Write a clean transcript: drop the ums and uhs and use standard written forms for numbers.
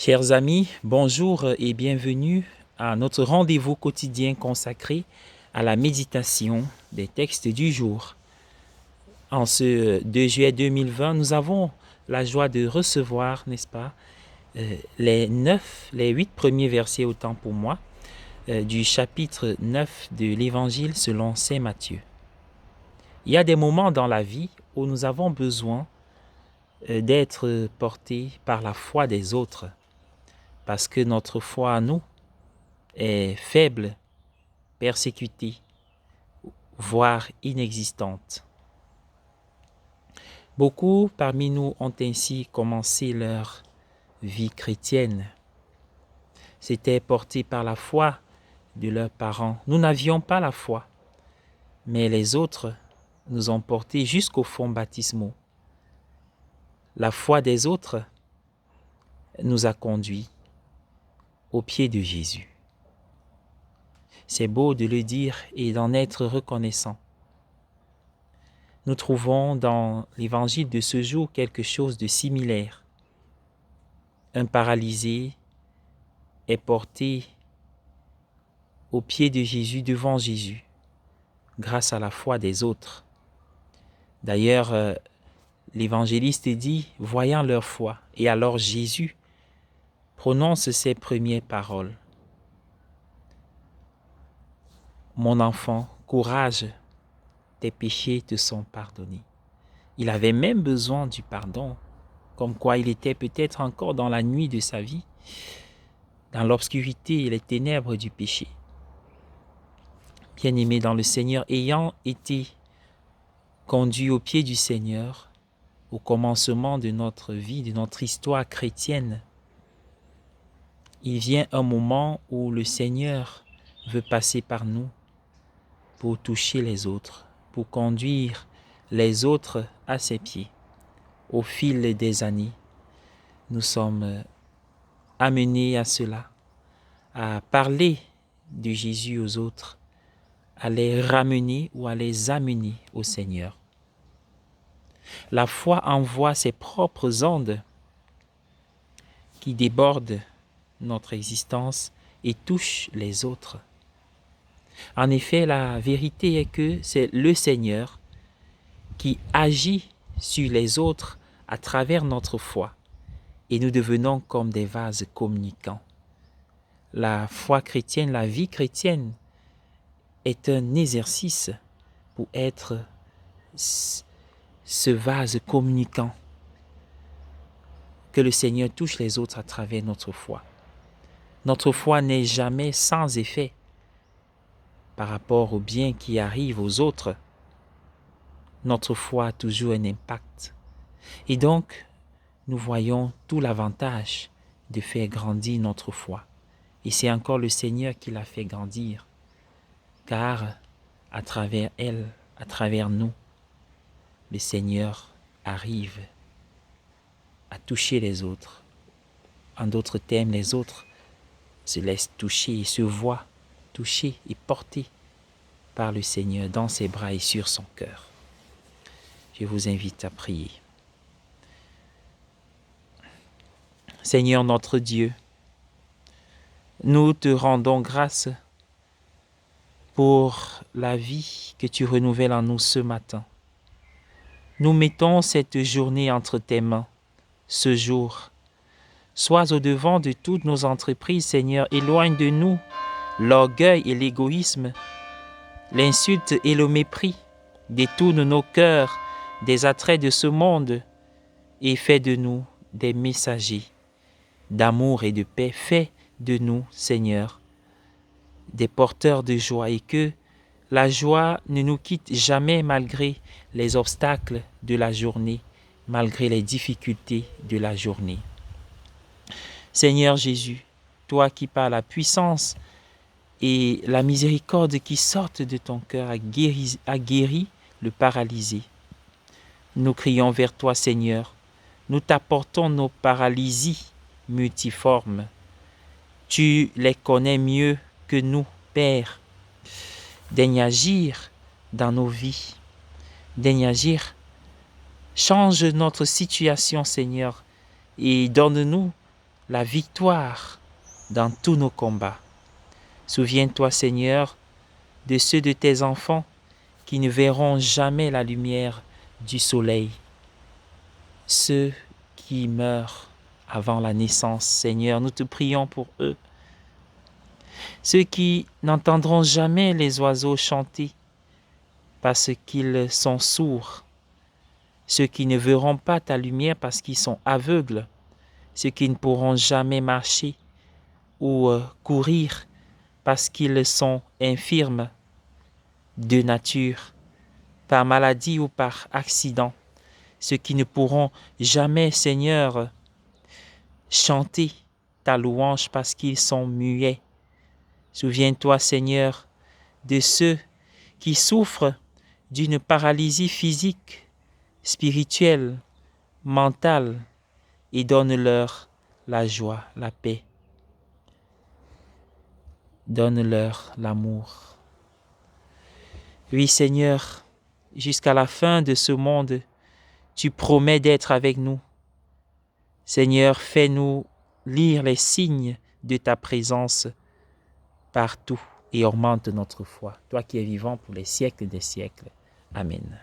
Chers amis, bonjour et bienvenue à notre rendez-vous quotidien consacré à la méditation des textes du jour. En ce 2 juillet 2020, nous avons la joie de recevoir, n'est-ce pas, les 8 premiers versets, autant pour moi, du chapitre 9 de l'Évangile selon Saint Matthieu. Il y a des moments dans la vie où nous avons besoin d'être portés par la foi des autres, parce que notre foi à nous est faible, persécutée, voire inexistante. Beaucoup parmi nous ont ainsi commencé leur vie chrétienne. C'était porté par la foi de leurs parents. Nous n'avions pas la foi, mais les autres nous ont portés jusqu'au fond baptismaux. La foi des autres nous a conduits au pied de Jésus. C'est beau de le dire et d'en être reconnaissant. Nous trouvons dans l'évangile de ce jour quelque chose de similaire. Un paralysé est porté au pied de Jésus, devant Jésus, grâce à la foi des autres. D'ailleurs, l'évangéliste dit, voyant leur foi, et alors Jésus prononce ses premières paroles. Mon enfant, courage, tes péchés te sont pardonnés. Il avait même besoin du pardon, comme quoi il était peut-être encore dans la nuit de sa vie, dans l'obscurité et les ténèbres du péché. Bien-aimés dans le Seigneur, ayant été conduits au pied du Seigneur, au commencement de notre vie, de notre histoire chrétienne, il vient un moment où le Seigneur veut passer par nous pour toucher les autres, pour conduire les autres à ses pieds. Au fil des années, nous sommes amenés à cela, à parler de Jésus aux autres, à les ramener ou à les amener au Seigneur. La foi envoie ses propres ondes qui débordent notre existence et touchent les autres. En effet, la vérité est que c'est le Seigneur qui agit sur les autres à travers notre foi et nous devenons comme des vases communicants. La foi chrétienne, la vie chrétienne est un exercice pour être ce vase communicant, que le Seigneur touche les autres à travers notre foi. Notre foi n'est jamais sans effet par rapport au bien qui arrive aux autres. Notre foi a toujours un impact. Et donc, nous voyons tout l'avantage de faire grandir notre foi. Et c'est encore le Seigneur qui l'a fait grandir, car à travers elle, à travers nous, le Seigneur arrive à toucher les autres. En d'autres termes, les autres se laissent toucher et se voient touchés et portés par le Seigneur dans ses bras et sur son cœur. Je vous invite à prier. Seigneur notre Dieu, nous te rendons grâce pour la vie que tu renouvelles en nous ce matin. Nous mettons cette journée entre tes mains, ce jour. Sois au-devant de toutes nos entreprises, Seigneur. Éloigne de nous l'orgueil et l'égoïsme, l'insulte et le mépris. Détourne nos cœurs des attraits de ce monde et fais de nous des messagers d'amour et de paix. Fais de nous, Seigneur, des porteurs de joie et que la joie ne nous quitte jamais malgré les obstacles de la journée, malgré les difficultés de la journée. Seigneur Jésus, toi qui par la puissance et la miséricorde qui sortent de ton cœur a guéri le paralysé. Nous crions vers toi, Seigneur. Nous t'apportons nos paralysies multiformes. Tu les connais mieux que nous, Père. Daigne agir dans nos vies. Daigne agir. Change notre situation, Seigneur, et donne-nous la victoire dans tous nos combats. Souviens-toi, Seigneur, de ceux de tes enfants qui ne verront jamais la lumière du soleil. Ceux qui meurent avant la naissance, Seigneur, nous te prions pour eux. Ceux qui n'entendront jamais les oiseaux chanter parce qu'ils sont sourds. Ceux qui ne verront pas ta lumière parce qu'ils sont aveugles. Ceux qui ne pourront jamais marcher ou courir parce qu'ils sont infirmes de nature, par maladie ou par accident. Ceux qui ne pourront jamais, Seigneur, chanter ta louange parce qu'ils sont muets. Souviens-toi, Seigneur, de ceux qui souffrent d'une paralysie physique, spirituelle, mentale, et donne-leur la joie, la paix. Donne-leur l'amour. Oui, Seigneur, jusqu'à la fin de ce monde, tu promets d'être avec nous. Seigneur, fais-nous lire les signes de ta présence partout et augmente notre foi. Toi qui es vivant pour les siècles des siècles. Amen.